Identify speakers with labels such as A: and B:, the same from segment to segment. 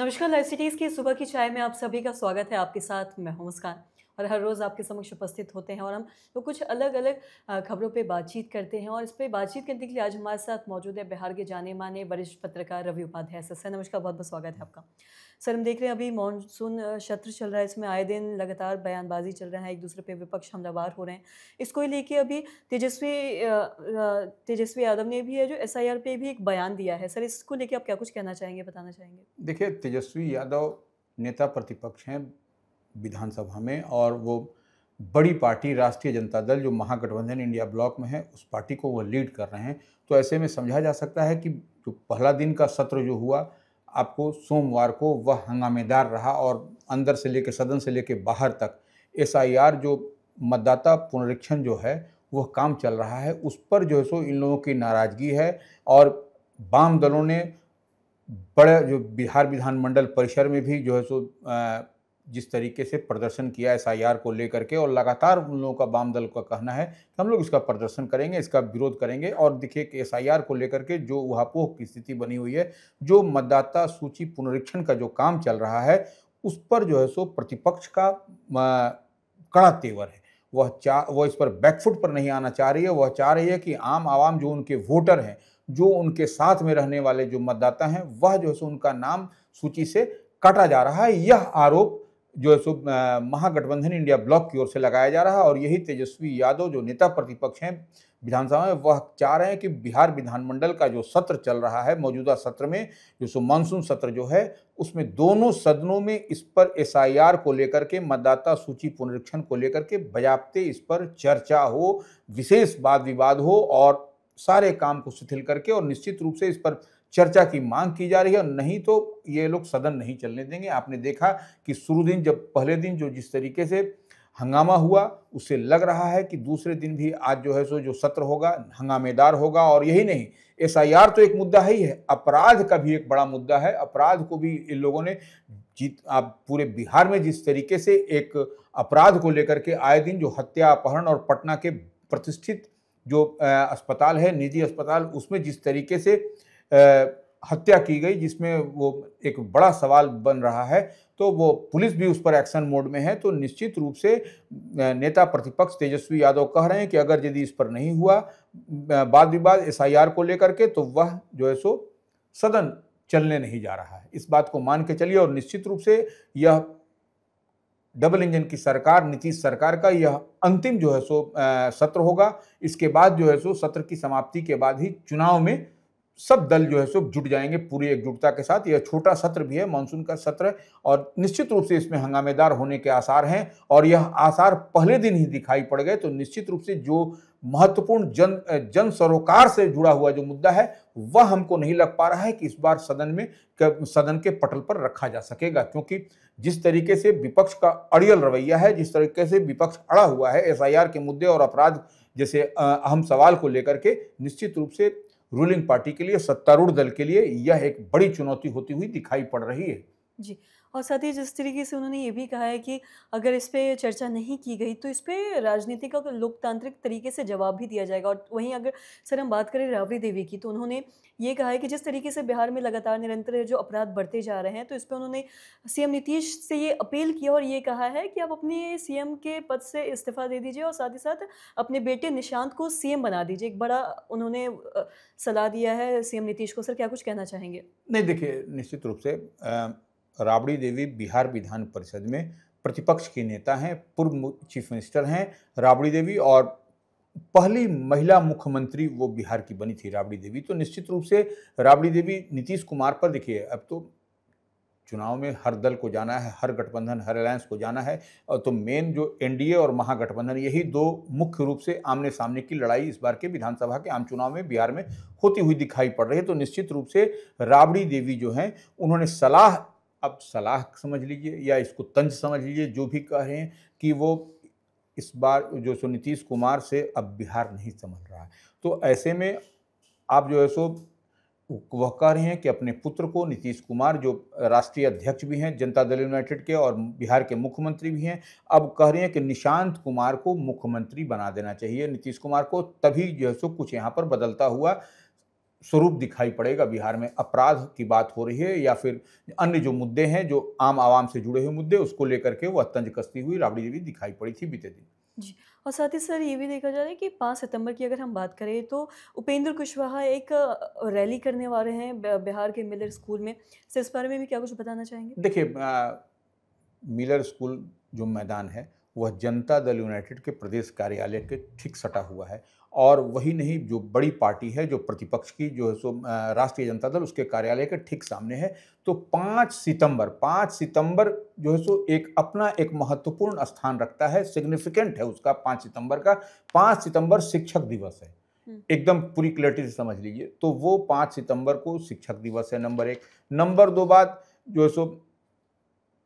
A: नमस्कार, live cities की सुबह की चाय में आप सभी का स्वागत है। आपके साथ मैं हूँ मुस्कान और हर रोज़ आपके समक्ष उपस्थित होते हैं और हम लोग कुछ अलग-अलग खबरों पे बातचीत करते हैं और इस पे बातचीत करने के लिए आज हमारे साथ मौजूद है बिहार के जाने-माने वरिष्ठ पत्रकार रवि उपाध्याय सर। सर नमस्कार, बहुत-बहुत स्वागत है आपका। सर हम देख रहे हैं अभी मानसून सत्र चल रहा है, इसमें आए दिन लगातार बयानबाज़ी चल रहा है, एक-दूसरे पे विपक्ष हमलावर हो रहे हैं। इसको ही लेके अभी तेजस्वी यादव ने भी है जो एसआईआर पे भी एक बयान दिया है। सर इसको लेके आप क्या कुछ कहना चाहेंगे, बताना चाहेंगे?
B: देखिए, तेजस्वी यादव नेता प्रतिपक्ष हैं विधानसभा में और वो बड़ी पार्टी राष्ट्रीय जनता दल जो महागठबंधन इंडिया ब्लॉक में है, उस पार्टी को वो लीड कर रहे हैं। तो ऐसे में समझा जा सकता है कि जो पहला दिन का सत्र जो हुआ, आपको सोमवार को वह हंगामेदार रहा और अंदर से लेके सदन से लेके बाहर तक एसआईआर जो मतदाता पुनरीक्षण जो है, वह काम चल रहा है। उस पर जो है सो इन लोगों की नाराज़गी है और वाम दलों ने बड़े जो बिहार विधानमंडल परिसर में भी जो है सो जिस तरीके से प्रदर्शन किया एसआईआर को लेकर के और लगातार उन लोगों का वाम दल का कहना है कि हम लोग इसका प्रदर्शन करेंगे, इसका विरोध करेंगे। और देखिए कि एसआईआर को लेकर के जो ऊहापोह की स्थिति बनी हुई है, जो मतदाता सूची पुनरीक्षण का जो काम चल रहा है, उस पर जो है सो प्रतिपक्ष का कड़ा तेवर है। वह इस पर बैकफुट पर नहीं आना चाह रही है। वह चाह रही है कि आम आवाम जो उनके वोटर हैं, जो उनके साथ में रहने वाले जो मतदाता हैं, वह जो है सो उनका नाम सूची से काटा जा रहा है। यह आरोप जो है सो महागठबंधन इंडिया ब्लॉक की ओर से लगाया जा रहा है और यही तेजस्वी यादव जो नेता प्रतिपक्ष हैं विधानसभा में, वह चाह रहे हैं कि बिहार विधानमंडल का जो सत्र चल रहा है, मौजूदा सत्र में जो सो मानसून सत्र जो है, उसमें दोनों सदनों में इस पर एसआईआर को लेकर के, मतदाता सूची पुनरीक्षण को लेकर के बजाबते इस पर चर्चा हो, विशेष वाद विवाद हो और सारे काम को शिथिल करके और निश्चित रूप से इस पर चर्चा की मांग की जा रही है। नहीं तो ये लोग सदन नहीं चलने देंगे। आपने देखा कि शुरू दिन जब पहले दिन जो जिस तरीके से हंगामा हुआ, उससे लग रहा है कि दूसरे दिन भी आज जो है सो जो सत्र होगा हंगामेदार होगा। और यही नहीं, एसआईआर तो एक मुद्दा ही है, अपराध का भी एक बड़ा मुद्दा है। अपराध को भी इन लोगों ने आप पूरे बिहार में जिस तरीके से एक अपराध को लेकर के आए दिन जो हत्या, अपहरण और पटना के प्रतिष्ठित जो अस्पताल है, निजी अस्पताल, उसमें जिस तरीके से हत्या की गई, जिसमें वो एक बड़ा सवाल बन रहा है, तो वो पुलिस भी उस पर एक्शन मोड में है। तो निश्चित रूप से नेता प्रतिपक्ष तेजस्वी यादव कह रहे हैं कि अगर यदि इस पर नहीं हुआ वाद विवाद एसआईआर को लेकर के, तो वह जो है सो सदन चलने नहीं जा रहा है। इस बात को मान के चलिए। और निश्चित रूप से यह डबल इंजन की सरकार, नीतीश सरकार का यह अंतिम जो है सो सत्र होगा। इसके बाद जो है सो सत्र की समाप्ति के बाद ही चुनाव में सब दल जो है सो जुट जाएंगे पूरी एकजुटता के साथ। यह छोटा सत्र भी है, मानसून का सत्र, और निश्चित रूप से इसमें हंगामेदार होने के आसार हैं और यह आसार पहले दिन ही दिखाई पड़ गए। तो निश्चित रूप से जो महत्वपूर्ण जन सरोकार से जुड़ा हुआ जो मुद्दा है, वह हमको नहीं लग पा रहा है कि इस बार सदन के पटल पर रखा जा सकेगा। क्योंकि जिस तरीके से विपक्ष का अड़ियल रवैया है, जिस तरीके से विपक्ष अड़ा हुआ है एसआईआर के मुद्दे और अपराध जैसे अहम सवाल को लेकर के, निश्चित रूप से रूलिंग पार्टी के लिए, सत्तारूढ़ दल के लिए यह एक बड़ी चुनौती होती हुई दिखाई पड़ रही है।
A: जी, और साथ ही जिस तरीके से उन्होंने ये भी कहा है कि अगर इस पे चर्चा नहीं की गई तो इस पे राजनीतिक और लोकतांत्रिक तरीके से जवाब भी दिया जाएगा। और वहीं अगर सर हम बात करें राबड़ी देवी की, तो उन्होंने ये कहा है कि जिस तरीके से बिहार में लगातार निरंतर जो अपराध बढ़ते जा रहे हैं, तो इस पे उन्होंने सीएम नीतीश से ये अपील की और ये कहा है कि आप अपने सीएम के पद से इस्तीफा दे दीजिए और साथ ही साथ अपने बेटे निशांत को सीएम बना दीजिए। एक बड़ा उन्होंने सलाह दिया है सीएम नीतीश को। सर क्या कुछ कहना चाहेंगे?
B: नहीं, देखिए, निश्चित रूप से राबड़ी देवी बिहार विधान परिषद में प्रतिपक्ष की नेता हैं, पूर्व चीफ मिनिस्टर हैं राबड़ी देवी, और पहली महिला मुख्यमंत्री वो बिहार की बनी थी राबड़ी देवी। तो निश्चित रूप से राबड़ी देवी नीतीश कुमार पर, देखिए, अब तो चुनाव में हर दल को जाना है, हर गठबंधन, हर अलायंस को जाना है। और तो मेन जो एनडीए और महागठबंधन, यही दो मुख्य रूप से आमने सामने की लड़ाई इस बार के विधानसभा के आम चुनाव में बिहार में होती हुई दिखाई पड़ रही है। तो निश्चित रूप से राबड़ी देवी जो हैं, उन्होंने सलाह, अब सलाह समझ लीजिए या इसको तंज समझ लीजिए, जो भी कह रहे हैं, कि वो इस बार जो सो नीतीश कुमार से अब बिहार नहीं संभल रहा है। तो ऐसे में आप जो है सो वह कह रहे हैं कि अपने पुत्र को, नीतीश कुमार जो राष्ट्रीय अध्यक्ष भी हैं जनता दल यूनाइटेड के और बिहार के मुख्यमंत्री भी हैं, अब कह रहे हैं कि निशांत कुमार को मुख्यमंत्री बना देना चाहिए नीतीश कुमार को, तभी जो है सो कुछ यहाँ पर बदलता हुआ स्वरूप दिखाई पड़ेगा बिहार में। अपराध की बात हो रही है या फिर अन्य जो मुद्दे हैं, जो आम आवाम से जुड़े हुए मुद्दे, उसको लेकर के वह तंज कसती हुई राबड़ी देवी दिखाई पड़ी थी बीते दिन।
A: जी। और साथ ही सर ये भी देखा जा रहा है कि 5 सितंबर की अगर हम बात करें तो उपेंद्र कुशवाहा एक रैली करने वाले हैं बिहार के मिलर स्कूल में। सर इस बारे में भी क्या कुछ बताना चाहेंगे?
B: देखिए, मिलर स्कूल जो मैदान है, वह जनता दल यूनाइटेड के प्रदेश कार्यालय के ठीक सटा हुआ है। और वही नहीं, जो बड़ी पार्टी है, जो प्रतिपक्ष की जो है सो राष्ट्रीय जनता दल, उसके कार्यालय के ठीक सामने है। तो 5 सितंबर जो है सो एक अपना एक महत्वपूर्ण स्थान रखता है, सिग्निफिकेंट है उसका 5 सितंबर का। 5 सितंबर शिक्षक दिवस है।
A: हुँ।
B: एकदम पूरी क्लैरिटी से समझ लीजिए। तो वो 5 सितंबर को शिक्षक दिवस है, नंबर 1। नंबर 2 बात जो है सो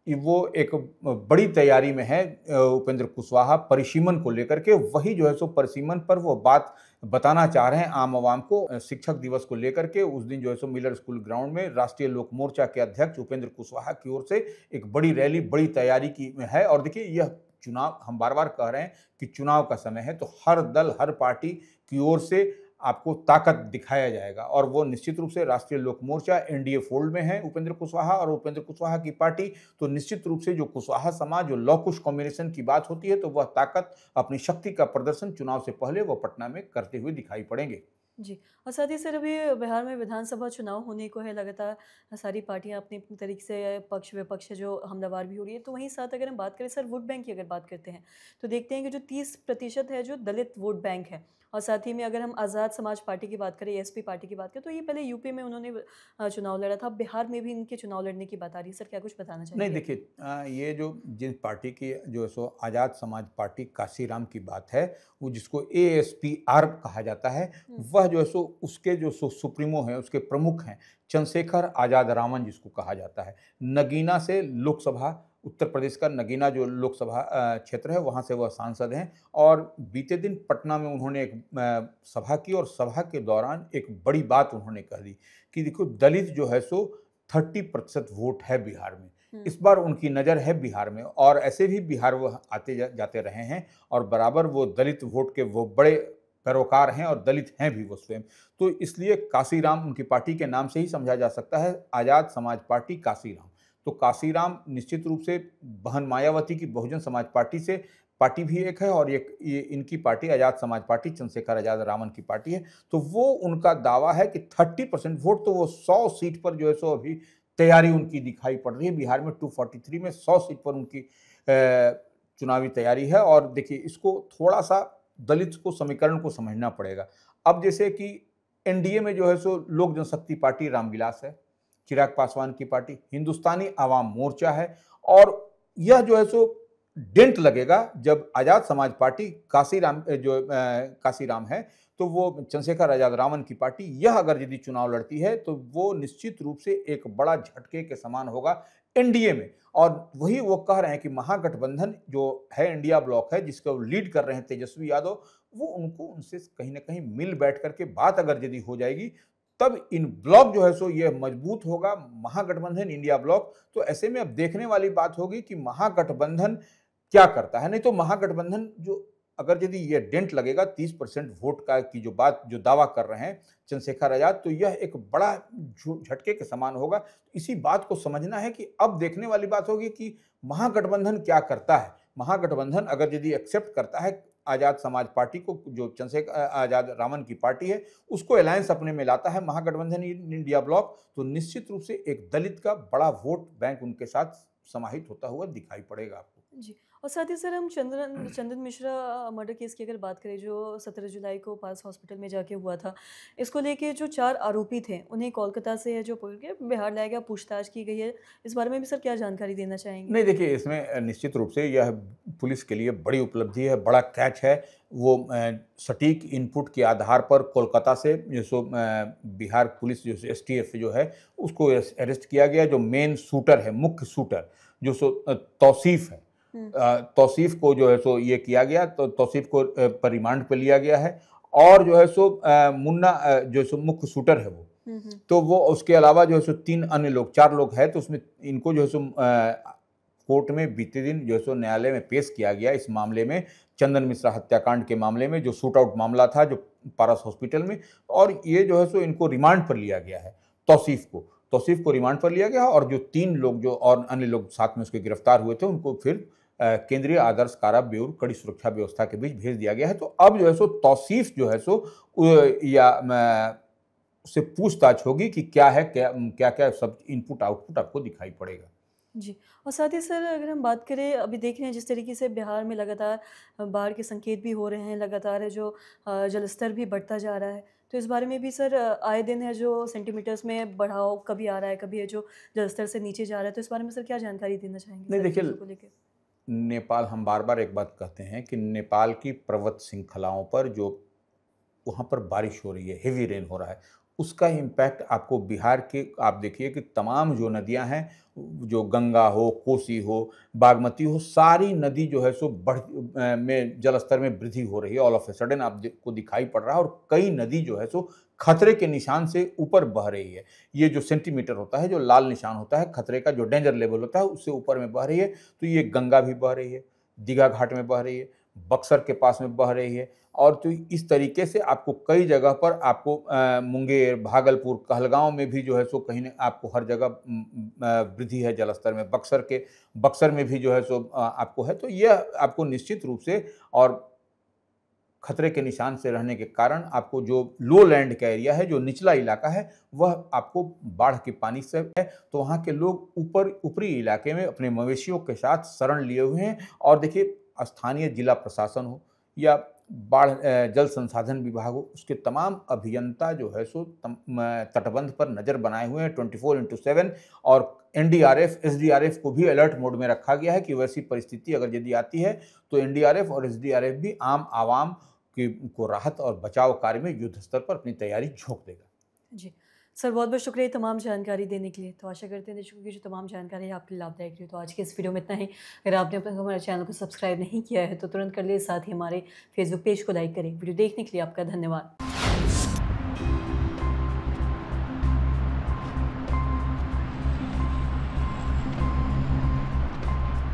B: वो एक बड़ी तैयारी में है उपेंद्र कुशवाहा परिसीमन को लेकर के। वही जो है सो परिसीमन पर वो बात बताना चाह रहे हैं आम आवाम को। शिक्षक दिवस को लेकर के उस दिन जो है सो मिलर स्कूल ग्राउंड में राष्ट्रीय लोक मोर्चा के अध्यक्ष उपेंद्र कुशवाहा की ओर से एक बड़ी रैली, बड़ी तैयारी की है। और देखिए, यह चुनाव, हम बार बार कह रहे हैं कि चुनाव का समय है, तो हर दल, हर पार्टी की ओर से आपको ताकत दिखाया जाएगा। और वो निश्चित रूप से राष्ट्रीय लोक मोर्चा एनडीए फोल्ड में है उपेंद्र कुशवाहा और उपेंद्र कुशवाहा की पार्टी। तो निश्चित रूप से जो कुशवाहा समाज, जो लौ कुश कॉम्बिनेशन की बात होती है, तो वह ताकत, अपनी शक्ति का प्रदर्शन चुनाव से पहले वो पटना में करते हुए दिखाई पड़ेंगे।
A: जी। और साथ ही सर अभी बिहार में विधानसभा चुनाव होने को है, लगातार सारी पार्टियां अपनी अपनी तरीके से पक्ष विपक्ष जो हमलावर भी हो रही है। तो वहीं साथ अगर हम बात करें सर वोट बैंक की अगर बात करते हैं तो देखते हैं कि जो 30% है जो दलित वोट बैंक है। और साथ ही में अगर हम आज़ाद समाज पार्टी की बात करें, एसपी पार्टी की बात करें, तो ये पहले यूपी में उन्होंने चुनाव लड़ा था। बिहार में भी इनके चुनाव लड़ने की बात आ रही है। सर क्या कुछ बताना
B: नहीं,
A: चाहेंगे?
B: देखिए, ये जो जिन पार्टी की जो है सो आज़ाद समाज पार्टी काशीराम की बात है, वो जिसको एएसपीआर कहा जाता है,
A: हम्म।
B: वह जो है सो उसके जो सुप्रीमो हैं, उसके प्रमुख हैं चंद्रशेखर आज़ाद रावण, जिसको कहा जाता है। नगीना से लोकसभा, उत्तर प्रदेश का नगीना जो लोकसभा क्षेत्र है, वहाँ से वह सांसद हैं। और बीते दिन पटना में उन्होंने एक सभा की, और सभा के दौरान एक बड़ी बात उन्होंने कह दी कि देखो, दलित जो है सो 30% वोट है बिहार में।
A: हम्म।
B: इस बार उनकी नज़र है बिहार में, और ऐसे भी बिहार वह आते जाते रहे हैं, और बराबर वो दलित वोट के वो बड़े पैरोकार हैं, और दलित हैं भी वो स्वयं। तो इसलिए काशीराम, उनकी पार्टी के नाम से ही समझा जा सकता है, आज़ाद समाज पार्टी काशीराम। तो काशीराम निश्चित रूप से बहन मायावती की बहुजन समाज पार्टी से पार्टी भी एक है, और ये इनकी पार्टी आज़ाद समाज पार्टी चंद्रशेखर आज़ाद रावण की पार्टी है। तो वो उनका दावा है कि 30% वोट, तो वो 100 सीट पर जो है सो अभी तैयारी उनकी दिखाई पड़ रही है। बिहार में 243 में 100 सीट पर उनकी चुनावी तैयारी है। और देखिए, इसको थोड़ा-सा दलित को समीकरण को समझना पड़ेगा। अब जैसे कि एनडीए में जो है सो लोक जनशक्ति पार्टी रामविलास है, चिराग पासवान की पार्टी, हिंदुस्तानी आवाम मोर्चा है। और यह जो है सो डेंट लगेगा जब आज़ाद समाज पार्टी काशीराम है, तो वो चंद्रशेखर आज़ाद रावण की पार्टी, यह अगर यदि चुनाव लड़ती है, तो वो निश्चित रूप से एक बड़ा झटके के समान होगा एनडीए में। और वही वो कह रहे हैं कि महागठबंधन जो है, इंडिया ब्लॉक है, जिसको लीड कर रहे हैं तेजस्वी यादव, वो उनसे कहीं ना कहीं मिल बैठ करके बात अगर यदि हो जाएगी, तब इन ब्लॉक जो है सो ये मजबूत होगा, महागठबंधन इंडिया ब्लॉक। तो ऐसे में अब देखने वाली बात होगी कि महागठबंधन क्या करता है। नहीं तो महागठबंधन जो, अगर यदि ये डेंट लगेगा 30% वोट का की जो बात, जो दावा कर रहे हैं चंद्रशेखर आजाद, तो यह एक बड़ा झटके के समान होगा। इसी बात को समझना है कि अब देखने वाली बात होगी कि महागठबंधन क्या करता है। महागठबंधन अगर यदि एक्सेप्ट करता है आज़ाद समाज पार्टी को, जो चंद्रशेखर आज़ाद रावण की पार्टी है, उसको अलायंस अपने में लाता है महागठबंधन इंडिया ब्लॉक, तो निश्चित रूप से एक दलित का बड़ा वोट बैंक उनके साथ समाहित होता हुआ दिखाई पड़ेगा आपको।
A: जी। और साथ ही सर हम चंदन मिश्रा मर्डर केस की अगर बात करें, जो 17 जुलाई को पास हॉस्पिटल में जाके हुआ था, इसको लेके जो 4 आरोपी थे उन्हें कोलकाता से जो पकड़ के बिहार लाया गया, पूछताछ की गई है। इस बारे में भी सर क्या जानकारी देना चाहेंगे?
B: नहीं, देखिए, इसमें निश्चित रूप से यह पुलिस के लिए बड़ी उपलब्धि है, बड़ा कैच है। वो सटीक इनपुट के आधार पर कोलकाता से जो सो बिहार पुलिस जो एसटीएफ जो है, उसको अरेस्ट किया गया। जो मेन शूटर है, मुख्य शूटर जो सो तौसीफ है, तौसीफ को जो है सो ये किया गया, तो तौसीफ को पर रिमांड पे लिया गया है। और जो है सो मुन्ना जो सो मुख्य शूटर है वो, तो वो उसके अलावा जो है सो 3 अन्य लोग, 4 लोग हैं, तो उसमें इनको जो है सो कोर्ट में बीते दिन जो है सो न्यायालय में पेश किया गया इस मामले में। चंदन मिश्रा हत्याकांड के मामले में जो शूट आउट मामला था जो पारस हॉस्पिटल में, और ये जो है सो इनको रिमांड पर लिया गया है। तौसीफ को रिमांड पर लिया गया और जो 3 लोग जो और अन्य लोग साथ में उसके गिरफ्तार हुए थे उनको फिर केंद्रीय आदर्श कारा ब्यूरो कड़ी सुरक्षा व्यवस्था के बीच भेज दिया गया है। तो अब जो है सो तौसीफ जो है सो या उससे पूछताछ होगी कि क्या है, क्या सब इनपुट आउटपुट आपको दिखाई पड़ेगा।
A: जी। और साथ ही सर अगर हम बात करें, अभी देख रहे हैं जिस तरीके से बिहार में लगातार बाढ़ के संकेत भी हो रहे हैं, लगातार है जो जलस्तर भी बढ़ता जा रहा है। तो इस बारे में भी सर आए दिन है जो सेंटीमीटर्स में बढ़ाव कभी आ रहा है, कभी है जो जलस्तर से नीचे जा रहा है। तो इस बारे में सर क्या जानकारी देना चाहेंगे
B: नहीं
A: सारी
B: देखिए,
A: चीज़ों को लेके?
B: नेपाल, हम बार-बार एक बात कहते हैं कि नेपाल की पर्वत श्रृंखलाओं पर जो वहाँ पर बारिश हो रही है, हेवी रेन हो रहा है, उसका इम्पैक्ट आपको बिहार के आप देखिए कि तमाम जो नदियाँ हैं, जो गंगा हो, कोसी हो, बागमती हो, सारी नदी जो है सो में जलस्तर में वृद्धि हो रही है। ऑल ऑफ अ सडन आपको दिखाई पड़ रहा है और कई नदी जो है सो खतरे के निशान से ऊपर बह रही है। ये जो सेंटीमीटर होता है, जो लाल निशान होता है, खतरे का जो डेंजर लेवल होता है, उससे ऊपर में बह रही है। तो ये गंगा भी बह रही है, दीघा घाट में बह रही है, बक्सर के पास में बह रही है। और तो इस तरीके से आपको कई जगह पर आपको मुंगेर, भागलपुर, कहलगांव में भी जो है सो कहीं न आपको हर जगह वृद्धि है जलस्तर में। बक्सर में भी जो है सो आपको है। तो यह आपको निश्चित रूप से और खतरे के निशान से रहने के कारण आपको जो लो लैंड का एरिया है, जो निचला इलाका है, वह आपको बाढ़ के पानी से है। तो वहाँ के लोग ऊपरी इलाके में अपने मवेशियों के साथ शरण लिए हुए हैं। और देखिए, स्थानीय जिला प्रशासन हो या जल संसाधन विभाग हो, उसके तमाम अभियंता जो है सो तटबंध पर नज़र बनाए हुए हैं 24/7। और एनडीआरएफ, एसडीआरएफ को भी अलर्ट मोड में रखा गया है कि वैसी परिस्थिति अगर यदि आती है तो एनडीआरएफ और एसडीआरएफ भी आम आवाम को राहत और बचाव कार्य में युद्ध स्तर पर अपनी तैयारी झोंक देगा।
A: जी। सर बहुत-बहुत शुक्रिया तमाम जानकारी देने के लिए। तो आशा करते हैं दर्शकों की जो तमाम जानकारी है आपके लिए लाभदायक रही। तो आज के इस वीडियो में इतना ही। अगर आपने अब तक हमारे चैनल को सब्सक्राइब नहीं किया है तो तुरंत कर लिए, साथ ही हमारे फेसबुक पेज को लाइक करें। वीडियो देखने के लिए आपका धन्यवाद।